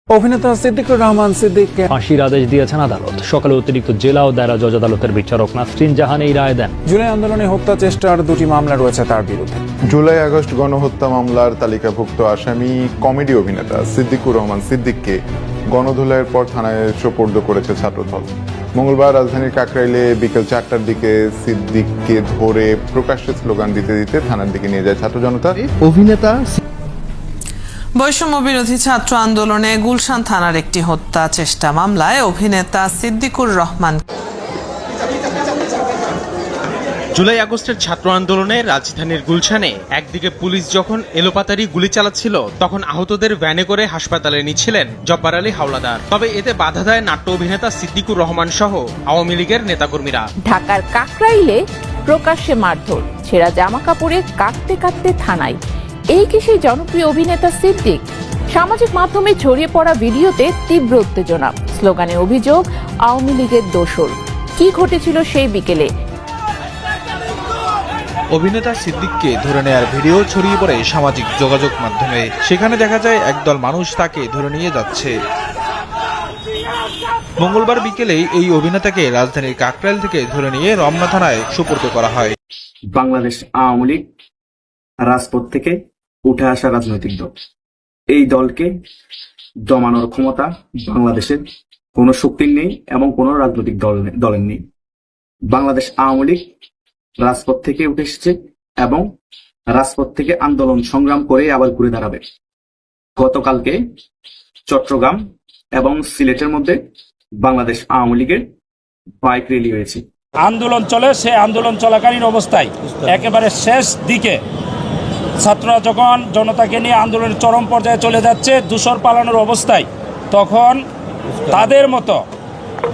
অভিনেতা সিদ্দিকুর রহমান সিদ্দিককে ফাঁসির আদেশ দিয়েছেন আদালত। সকালে অতিরিক্ত জেলা ও দায়রা জজ আদালতের বিচারক নাসরিন জাহান এই রায় দেন। জুলাই আন্দোলনে হত্যা চেষ্টার দুটি মামলা রয়েছে তার বিরুদ্ধে। জুলাই আগস্ট গণহত্যা মামলার তালিকাভুক্ত আসামি কমেডি অভিনেতা সিদ্দিকুর রহমান সিদ্দিককে গণধোলাইয়ের পর থানায় সোপর্দ করেছে ছাত্রদল। মঙ্গলবার রাজধানীর কাকরাইলে বিকেল 4টার দিকে সিদ্দিককে ধরে প্রকাশ্যে স্লোগান দিতে দিতে থানার দিকে নিয়ে যায় ছাত্র জনতা। অভিনেতা বৈষম্য বিরোধী ছাত্র আন্দোলনে গুলশান থানার একটি হত্যা চেষ্টা মামলায় অভিনেতা সিদ্দিকুর রহমান জুলাই আগস্টের ছাত্র আন্দোলনে রাজধানীর গুলশানে একদিকে পুলিশ যখন এলোপাতাড়ি গুলি চালাচ্ছিল, তখন আহতদের ভ্যানে করে হাসপাতালে নিচ্ছিলেন জব্বার আলী হাওলাদার। তবে এতে বাধা দেয় নাট্য অভিনেতা সিদ্দিকুর রহমান সহ আওয়ামী লীগের নেতাকর্মীরা। ঢাকার কাকরাইলে প্রকাশ্যে মারধর, ছেঁড়া জামা কাপড়ে কাঁদতে কাঁদতে থানায়। এই কি সেই জনপ্রিয় অভিনেতা সিদ্দিক? সামাজিক মাধ্যমে ছড়িয়ে পড়া ভিডিওতে তীব্র উত্তেজনা, স্লোগানে অভিযোগ আওয়ামী লীগের দোসর। কি ঘটেছিল সেই বিকেলে? অভিনেতা সিদ্দিককে ধরে নেয়ার ভিডিও ছড়িয়ে পড়ে সামাজিক যোগাযোগ মাধ্যমে। সেখানে দেখা যায় একদল মানুষ তাকে ধরে নিয়ে যাচ্ছে। মঙ্গলবার বিকেলে এই অভিনেতাকে রাজধানীর কাকরাইল থেকে ধরে নিয়ে রমনা থানায় সোপর্দ করা হয়। বাংলাদেশ আওয়ামী লীগ রাজপথ থেকে উঠে আসা রাজনৈতিক দল। এই দলকে দমানোর ক্ষমতা বাংলাদেশের কোনো শক্তির নেই এবং কোনো রাজনৈতিক দলের নেই। বাংলাদেশ আওয়ামী লীগ রাজপথ থেকে উঠে এসেছে এবং রাজপথ থেকে আন্দোলন সংগ্রাম করে আবার ঘুরে দাঁড়াবে। গতকালকে চট্টগ্রাম এবং সিলেটের মধ্যে বাংলাদেশ আওয়ামী লীগের বাইক র্যালি হয়েছে। আন্দোলন চলে, সে আন্দোলন চলাকালীন অবস্থায় একেবারে শেষ দিকে ছাত্ররা যখন জনতাকে নিয়ে আন্দোলনের চরম পর্যায়ে চলে যাচ্ছে, দূষর পালানোর অবস্থায়, তখন তাদের মতো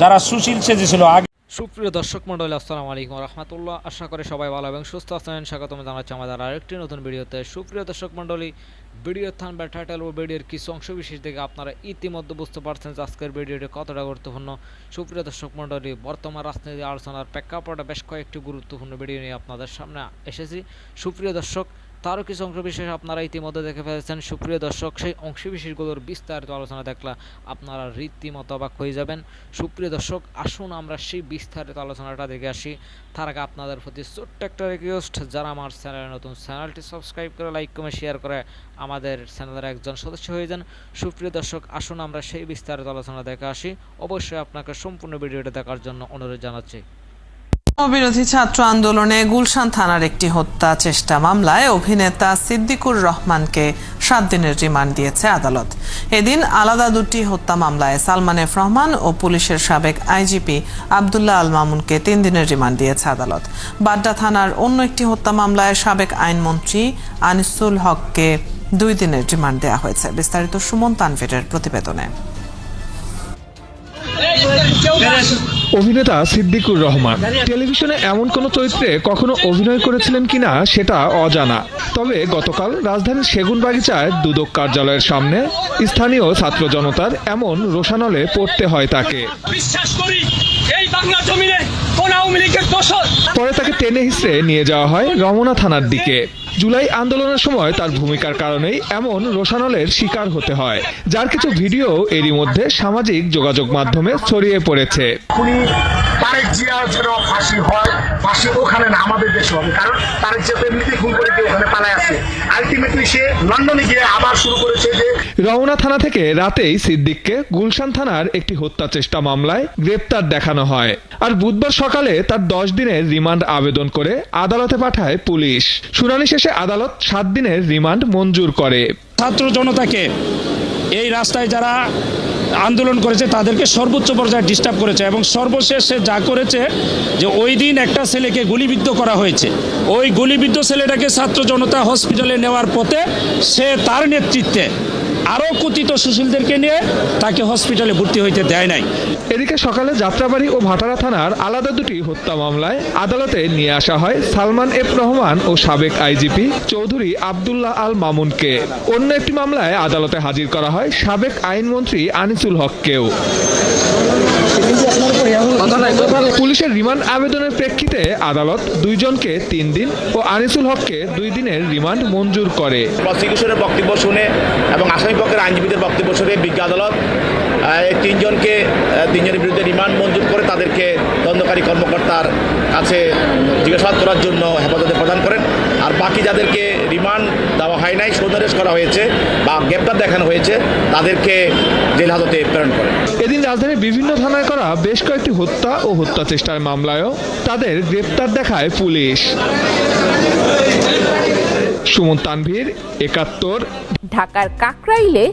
যারা সুশীল সেজেছিল আগে। সুপ্রিয় দর্শক মণ্ডলী, আসসালামু আলাইকুম রহমতুল্লাহ। আশা করি সবাই ভালো এবং সুস্থ আছেন। স্বাগতম জানাচ্ছি আমাদের আরেকটি নতুন ভিডিওতে। সুপ্রিয় দর্শক মণ্ডলী, ভিডিওর থাম্বনেল, টাইটেল ও ভিডিওর কিছু অংশ বিশেষ থেকে আপনারা ইতিমধ্যে বুঝতে পারছেন যে আজকের ভিডিওটি কতটা গুরুত্বপূর্ণ। সুপ্রিয় দর্শক মণ্ডলী, বর্তমান রাজনীতি আলোচনার প্রেক্ষাপটে বেশ কয়েকটি গুরুত্বপূর্ণ ভিডিও নিয়ে আপনাদের সামনে এসেছি। সুপ্রিয় দর্শক, তারও কিছু অংশবিশেষ আপনারা ইতিমধ্যে দেখে ফেলেছেন। সুপ্রিয় দর্শক, সেই অংশবিশেষগুলোর বিস্তারিত আলোচনা দেখলে আপনারা রীতিমতো অবাক হয়ে যাবেন। সুপ্রিয় দর্শক, আসুন আমরা সেই বিস্তারিত আলোচনাটা দেখে আসি। তার আগে আপনাদের প্রতি ছোট্ট একটা রিকোয়েস্ট, যারা আমার চ্যানেলে নতুন, চ্যানেলটি সাবস্ক্রাইব করে লাইক কমেন্ট শেয়ার করে আমাদের চ্যানেলের একজন সদস্য হয়ে যান। সুপ্রিয় দর্শক, আসুন আমরা সেই বিস্তারিত আলোচনা দেখে আসি। অবশ্যই আপনাকে সম্পূর্ণ ভিডিওটা দেখার জন্য অনুরোধ জানাচ্ছি। বিরোধী ছাত্র আন্দোলনে গুলশান থানার একটি হত্যা চেষ্টা মামলায় অভিনেতা সিদ্দিকুর রহমানকে 7 দিনের রিমান্ড দিয়েছে আদালত। এদিন আলাদা দুটি হত্যা মামলায় সালমান এফ রহমান ও পুলিশের সাবেক আইজিপি আব্দুল্লাহ আল মামুনকে 3 দিনের রিমান্ড দিয়েছে আদালত। বাড্ডা থানার অন্য একটি হত্যা মামলায় সাবেক আইনমন্ত্রী আনিসুল হককে 2 দিনের রিমান্ড দেওয়া হয়েছে। বিস্তারিত সুমন তানভীরের প্রতিবেদনে। অভিনেতা সিদ্দিকুর রহমান টেলিভিশনে এমন কোন চরিত্রে কখনো অভিনয় করেছিলেন কিনা সেটা অজানা। তবে গতকাল রাজধানীর সেগুনবাগিচায় দুদক কার্যালয়ের সামনে স্থানীয় ছাত্র জনতার এমন রোষানলে পড়তে হয় তাকে। পরে তাকে টেনে হিঁচড়ে নিয়ে যাওয়া হয় রমনা থানার দিকে। জুলাই আন্দোলনের সময় তার ভূমিকার কারণেই এমন রোষানলের শিকার হতে হয়, যার কিছু ভিডিও এরই মধ্যে সামাজিক যোগাযোগ মাধ্যমে ছড়িয়ে পড়েছে। তারেক জিয়া যেন ফাঁসি হয়, ফাঁসি ওখানে না, আমাদের দেশে হবে, কারণ তারেক জিয়া এমনিতেই খুন করে দিয়ে ওখানে পালায় আছে। আলটিমেটলি সে লন্ডনে গিয়ে আবার শুরু করেছে যে রমনা থানা থেকে রাতেই সিদ্দিককে গুলশান থানার একটি হত্যা চেষ্টা মামলায় গ্রেপ্তার দেখানো হয়। আর বুধবার সকালে তার 10 দিনের রিমান্ড আবেদন করে আদালতে পাঠায় পুলিশ। শুনানি শেষে আদালত 7 দিনের রিমান্ড মঞ্জুর করে। ছাত্র জনতাকে এই রাস্তায় যারা আন্দোলন করেছে তাদেরকে সর্বোচ্চ পর্যায়ে ডিস্টার্ব করেছে এবং সর্বশেষ সে যা করেছে যে ওই দিন একটা ছেলেকে গুলিবিদ্ধ করা হয়েছে। ওই গুলিবিদ্ধ ছেলেটাকে ছাত্র জনতা হসপিটালে নেওয়ার পথে সে তার নেতৃত্বে আরও কথিত সুশীলদেরকে নিয়ে তাকে হসপিটালে ভর্তি হইতে দেয় নাই। এদিকে সকালে যাত্রাবাড়ি ও ভাটারা থানার আলাদা দুটি হত্যা মামলায় আদালতে নিয়ে আসা হয় সালমান এফ রহমান ও সাবেক আইজিপি চৌধুরী আব্দুল্লাহ আল মামুনকে। অন্য একটি মামলায় আদালতে হাজির করা হয় সাবেক আইনমন্ত্রী আনিসুল হককেও। পুলিশের রিমান্ড আবেদনের প্রেক্ষিতে আদালত দুইজনকে 3 দিন ও আনিসুল হককে 2 দিনের রিমান্ড মঞ্জুর করে। প্রসিকিউশনের বক্তব্য শুনে এবং আসামি পক্ষের আইনজীবীদের বক্তব্য শুনে বিজ্ঞ আদালত তিনজনের বিরুদ্ধে রিমান্ড মঞ্জুর করে তাদেরকে তদন্তকারী কর্মকর্তার কাছে জিজ্ঞাসাবাদ করার জন্য হেফাজতে প্রদান করেন। আর বাকি যাদেরকে রিমান্ড দেওয়া হয় নাই, সন্ধারেজ করা হয়েছে বা গ্রেপ্তার দেখানো হয়েছে, তাদেরকে জেল হাজতে প্রেরণ করেন। এদিন রাজধানীর বিভিন্ন থানায় করা বেশ কয়েকটি হত্যা ও হত্যা চেষ্টার মামলায়ও তাদের গ্রেপ্তার দেখায় পুলিশ। সুমন তানভীর, ৭১। ঢাকার কাকরাইলে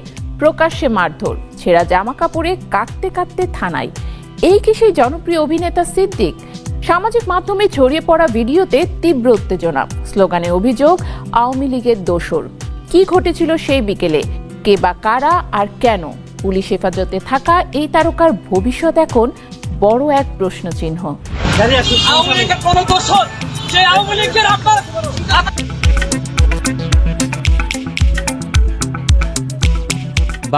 প্রকাশ্যে মারধর, ছেঁড়া জামা কাপড়ে কাঁদতে কাঁদতে থানায়। এই কি সেই জনপ্রিয় অভিনেতা সিদ্দিক? সামাজিক মাধ্যমে ছড়িয়ে পড়া ভিডিওতে তীব্র উত্তেজনা, স্লোগানে অভিযোগ আওয়ামী লীগের দোসর। কি ঘটেছিল সেই বিকেলে, কে বা কারা আর কেন? পুলিশ হেফাজতে থাকা এই তারকার ভবিষ্যৎ এখন বড় এক প্রশ্নচিহ্ন।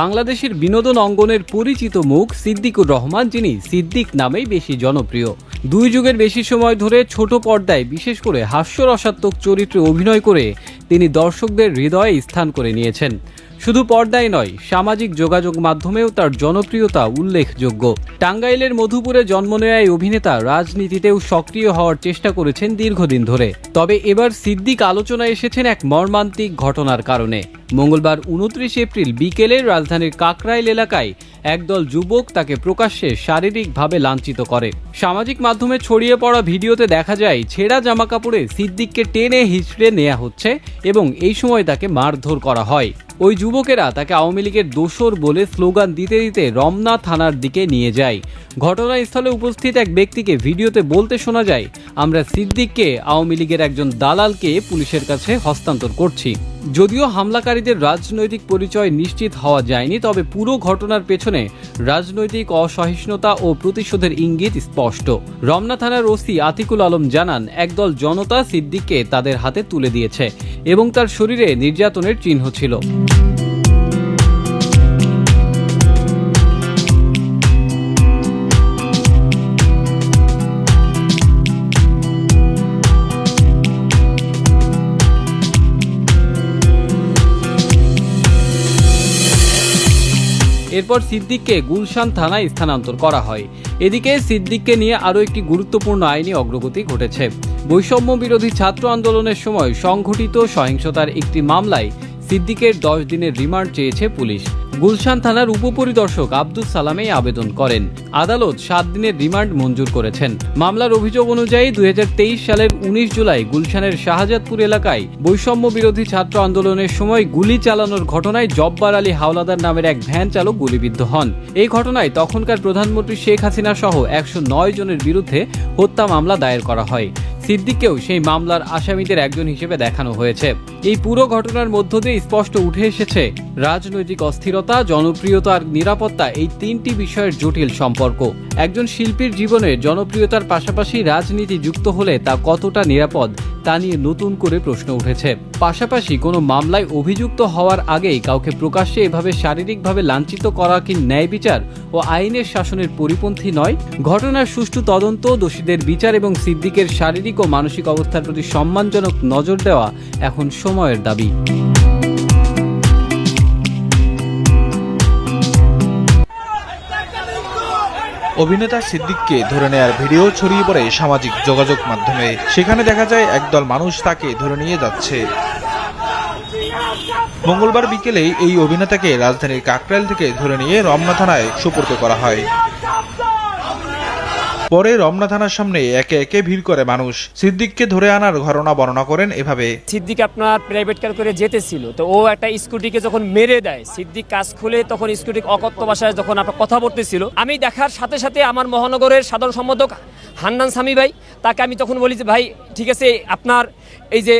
বাংলাদেশের বিনোদন অঙ্গনের পরিচিত মুখ সিদ্দিকুর রহমান, যিনি সিদ্দিক নামেই বেশি জনপ্রিয়। 2 যুগের বেশি সময় ধরে ছোট পর্দায় বিশেষ করে হাস্যরসাত্মক চরিত্রে অভিনয় করে তিনি দর্শকদের হৃদয়ে স্থান করে নিয়েছেন। শুধু পর্দায় নয়, সামাজিক যোগাযোগ মাধ্যমেও তার জনপ্রিয়তা উল্লেখযোগ্য। টাঙ্গাইলের মধুপুরে জন্ম নেওয়া এই অভিনেতা রাজনীতিতেও সক্রিয় হওয়ার চেষ্টা করেছেন দীর্ঘদিন ধরে। তবে এবার সিদ্দিক আলোচনায় এসেছেন এক মর্মান্তিক ঘটনার কারণে। মঙ্গলবার 29 এপ্রিল বিকেলে রাজধানীর কাকরাইল এলাকায় একদল যুবক তাকে প্রকাশ্যে শারীরিকভাবে লাঞ্ছিত করে। সামাজিক মাধ্যমে ছড়িয়ে পড়া ভিডিওতে দেখা যায় ছেঁড়া জামাকাপড়ে সিদ্দিককে টেনে হিঁচড়ে নেওয়া হচ্ছে এবং এই সময় তাকে মারধর করা হয়। ওই যুবকেরা তাকে আওয়ামী লীগের দোসর বলে স্লোগান দিতে দিতে রমনা থানার দিকে নিয়ে যায়। ঘটনাস্থলে উপস্থিত এক ব্যক্তিকে ভিডিওতে বলতে শোনা যায়, আমরা সিদ্দিককে আওয়ামী লীগের একজন দালালকে পুলিশের কাছে হস্তান্তর করছি। যদিও হামলাকারীদের রাজনৈতিক পরিচয় নিশ্চিত হওয়া যায়নি, তবে পুরো ঘটনার পেছনে রাজনৈতিক অসহিষ্ণুতা ও প্রতিশোধের ইঙ্গিত স্পষ্ট। রমনা থানার ওসি আতিকুল আলম জানান, একদল জনতা সিদ্দিককে তাদের হাতে তুলে দিয়েছে এবং তার শরীরে নির্যাতনের চিহ্ন ছিল। এরপর সিদ্দিককে গুলশান থানায় স্থানান্তর করা হয়। এদিকে সিদ্দিককে নিয়ে আরও একটি গুরুত্বপূর্ণ আইনি অগ্রগতি ঘটেছে। বৈষম্য বিরোধী ছাত্র আন্দোলনের সময় সংঘটিত সহিংসতার একটি মামলায় সিদ্দিকের 10 দিনের রিমান্ড চেয়েছে পুলিশ। গুলশান থানার উপপরিদর্শক আব্দুল সালাম এই আবেদন করেন। আদালত 7 দিনের রিমান্ড মঞ্জুর করেছেন। মামলার অভিযোগ অনুযায়ী 2023 সালের 19 জুলাই গুলশানের শাহজাদপুর এলাকায় বৈষম্য বিরোধী ছাত্র আন্দোলনের সময় গুলি চালানোর ঘটনায় জব্বার আলী হাওলাদার নামের এক ভ্যান চালক গুলিবিদ্ধ হন। এই ঘটনায় তখনকার প্রধানমন্ত্রী শেখ হাসিনা সহ 109 জনের বিরুদ্ধে হত্যা মামলা দায়ের করা হয়। সিদ্দিককেও সেই মামলার আসামিদের একজন হিসেবে দেখানো হয়েছে। এই পুরো ঘটনার মধ্য দিয়ে স্পষ্ট উঠে এসেছে রাজনৈতিক অস্থিরতা, জনপ্রিয়তা আর নিরাপত্তা এই 3টি বিষয়ের জটিল সম্পর্ক। একজন শিল্পীর জীবনে জনপ্রিয়তার পাশাপাশি রাজনীতি যুক্ত হলে তা কতটা নিরাপদ তা নিয়ে নতুন করে প্রশ্ন উঠেছে। পাশাপাশি কোনো মামলায় অভিযুক্ত হওয়ার আগেই কাউকে প্রকাশ্যে এভাবে শারীরিকভাবে লাঞ্ছিত করা কি ন্যায় বিচার ও আইনের শাসনের পরিপন্থী নয়? ঘটনার সুষ্ঠু তদন্ত, দোষীদের বিচার এবং সিদ্দিকের শারীরিক ও মানসিক অবস্থার প্রতি সম্মানজনক নজর দেওয়া এখন সময়ের দাবি। অভিনেতা সিদ্দিককে ধরে নেয়ার ভিডিও ছড়িয়ে পড়ে সামাজিক যোগাযোগ মাধ্যমে। সেখানে দেখা যায় একদল মানুষ তাকে ধরে নিয়ে যাচ্ছে। মঙ্গলবার বিকেলে এই অভিনেতাকে রাজধানীর কাকরাইল থেকে ধরে নিয়ে রমনা থানায় সোপর্দ করা হয়। পরে রমনা থানার সামনে একে একে ভিড় করে মানুষ। সিদ্দিককে ধরে আনার ঘটনা বর্ণনা করেন এভাবে। সিদ্দিক আপনার প্রাইভেট কার করে যেতেছিল, তো ও একটা স্কুটিকে যখন মেরে দেয়, সিদ্দিক কাজ খুলে তখন স্কুটি অকথ্য ভাষায় যখন আপনার কথা বলতেছিল, আমি দেখার সাথে সাথে আমার মহানগরের সাধারণ সম্পাদক হান্নান সামি ভাই, তাকে আমি তখন বলি যে ভাই ঠিক আছে, আপনার এই যে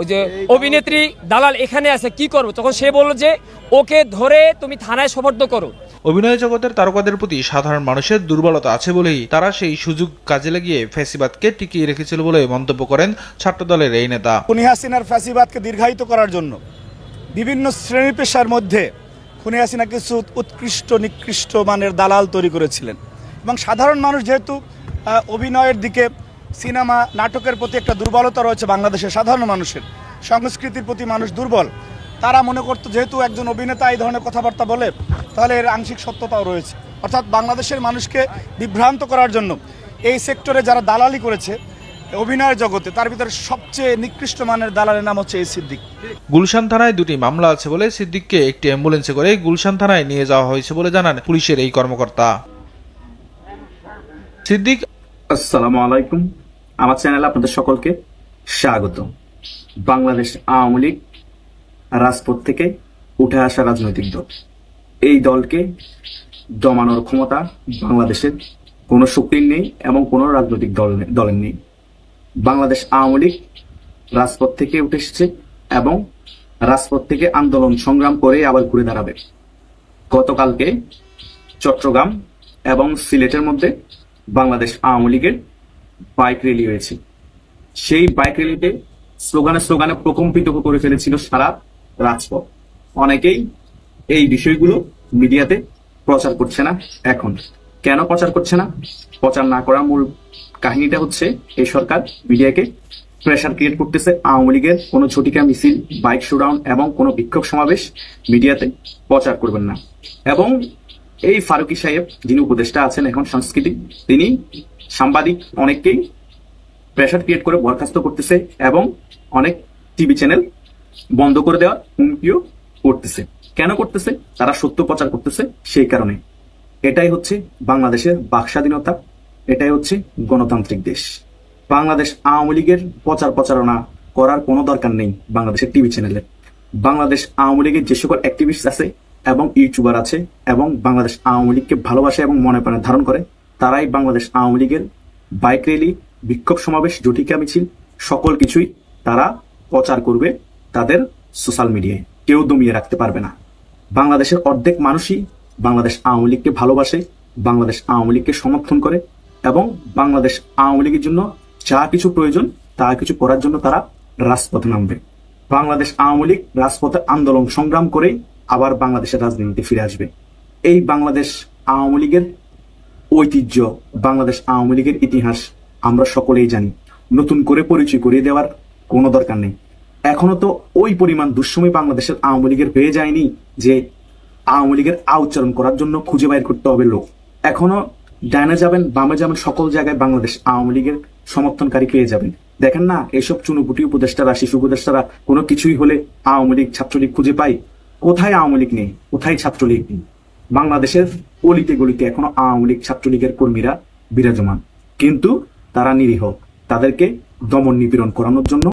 ওই যে অভিনেত্রী দালাল এখানে আছে, কি করবো? তখন সে বলল যে ওকে ধরে তুমি থানায় সোপর্দ করো। অভিনয় জগতের তারকাদের প্রতি সাধারণ মানুষের দুর্বলতা আছে বলেই তারা সেই সুযোগ কাজে লাগিয়ে ফ্যাসিবাদকে টিকিয়ে রেখেছিল বলে মন্তব্য করেন ছাত্রদলের এই নেতা। খুনি হাসিনার ফ্যাসিবাদকে দীর্ঘায়িত করার জন্য বিভিন্ন শ্রেণী পেশার মধ্যে খুনি হাসিনা কিছু উৎকৃষ্ট নিকৃষ্ট মানের দালাল তৈরি করেছিলেন এবং সাধারণ মানুষ যেহেতু অভিনয়ের দিকে সিনেমা নাটকের প্রতি একটা দুর্বলতা রয়েছে, বাংলাদেশের সাধারণ মানুষের সংস্কৃতির প্রতি মানুষ দুর্বল, তারা মনে করতো যেহেতু একজন অভিনেতা এই ধরনের কথাবার্তা বলে তাহলে এর আংশিক সত্যতাও রয়েছে। অর্থাৎ বাংলাদেশের মানুষকে বিভ্রান্ত করার জন্য এই সেক্টরে যারা দালালি করেছে অভিনয়ের জগতে, তার ভিতরে সবচেয়ে নিকৃষ্ট মানের দালালের নাম হচ্ছে এই সিদ্দিক। গুলশান থানায় দুটি মামলা আছে বলে সিদ্দিককে একটি অ্যাম্বুলেন্সে করে গুলশান থানায় নিয়ে যাওয়া হয়েছে বলে জানান পুলিশের এই কর্মকর্তা। সিদ্দিক, আসসালামু আলাইকুম, আমার চ্যানেলে আপনাদের সকলকে স্বাগত। বাংলাদেশ আওয়ামী লীগ রাজপথ থেকে উঠে আসা রাজনৈতিক দল। এই দলকে দমানোর ক্ষমতা বাংলাদেশের কোনো শক্তির নেই এবং কোনো রাজনৈতিক দলের নেই। বাংলাদেশ আওয়ামী লীগ রাজপথ থেকে উঠে এসেছে এবং রাজপথ থেকে আন্দোলন সংগ্রাম করে আবার ঘুরে দাঁড়াবে। গতকালকে চট্টগ্রাম এবং সিলেটের মধ্যে বাংলাদেশ আওয়ামী লীগের বাইক র্যালি হয়েছে। সেই বাইক র্যালিতে স্লোগানে প্রকম্পিত করে ফেলেছিল সারা রাজপথ। অনেকেই এই বিষয়গুলো মিডিয়াতে প্রচার করছে না। এখন কেন প্রচার করছে না? প্রচার না করার মূল কাহিনীটা হচ্ছে এই সরকার মিডিয়াকে প্রেশার ক্রিয়েট করতেছে। আওয়ামী লীগের কোনো ঝটিকা মিছিল, বাইক শোডাউন এবং কোনো বিক্ষোভ সমাবেশ মিডিয়াতে প্রচার করবেন না। এবং এই ফারুকী সাহেব, যিনি উপদেষ্টা আছেন এখন সাংস্কৃতিক, তিনি সাংবাদিক অনেককেই প্রেশার ক্রিয়েট করে বরখাস্ত করতেছে এবং অনেক টিভি চ্যানেল বন্ধ করে দেওয়ার হুমকিও করতেছে। কেন করতেছে? তারা সত্য প্রচার করতেছে সেই কারণে। এটাই হচ্ছে বাংলাদেশের বাক স্বাধীনতা, এটাই হচ্ছে গণতান্ত্রিক দেশ। বাংলাদেশ আওয়ামী লীগের প্রচারণা করার কোনো দরকার নেই বাংলাদেশের টিভি চ্যানেলে। বাংলাদেশ আওয়ামী লীগের যে সকল অ্যাক্টিভিস্ট আছে এবং ইউটিউবার আছে এবং বাংলাদেশ আওয়ামী লীগকে ভালোবাসে এবং মনে প্রাণে ধারণ করে, তারাই বাংলাদেশ আওয়ামী লীগের বাইক র্যালি, বিক্ষোভ সমাবেশ, ঝটিকা মিছিল সকল কিছুই তারা প্রচার করবে তাদের সোশ্যাল মিডিয়ায়। কেউ দমিয়ে রাখতে পারবে না। বাংলাদেশের অর্ধেক মানুষই বাংলাদেশ আওয়ামী লীগকে ভালোবাসে, বাংলাদেশ আওয়ামী লীগকে সমর্থন করে এবং বাংলাদেশ আওয়ামী লীগের জন্য যা কিছু প্রয়োজন তা কিছু করার জন্য তারা রাজপথে নামবে। বাংলাদেশ আওয়ামী লীগ রাজপথে আন্দোলন সংগ্রাম করে আবার বাংলাদেশের রাজনীতিতে ফিরে আসবে। এই বাংলাদেশ আওয়ামী লীগের ঐতিহ্য, বাংলাদেশ আওয়ামী লীগের ইতিহাস আমরা সকলেই জানি। নতুন করে পরিচয় করিয়ে দেওয়ার কোনো দরকার নেই। এখনো তো ওই পরিমাণ দুঃসময় বাংলাদেশের আওয়ামী লীগের হয়ে যায়নি যে আওয়ামী লীগের আউচ্চারণ করার জন্য খুঁজে বাইর করতে হবে লোক। এখনো ডানে যাবেন, বামে যাবেন, সকল জায়গায় বাংলাদেশ আওয়ামী লীগের সমর্থনকারী পেয়ে যাবেন। দেখেন না, এইসব চুনুপুটি উপদেষ্টারা, শিশু উপদেষ্টারা কোনো কিছুই হলে আওয়ামী লীগ, ছাত্রলীগ খুঁজে পায়। কোথায় আওয়ামী লীগ নেই, কোথায় ছাত্রলীগ নেই? বাংলাদেশের অলিতে গলিতে এখনো আওয়ামী লীগ, ছাত্রলীগের কর্মীরা বিরাজমান, কিন্তু তারা নিরীহ। তাদেরকে দমন নিপীড়ন করানোর জন্য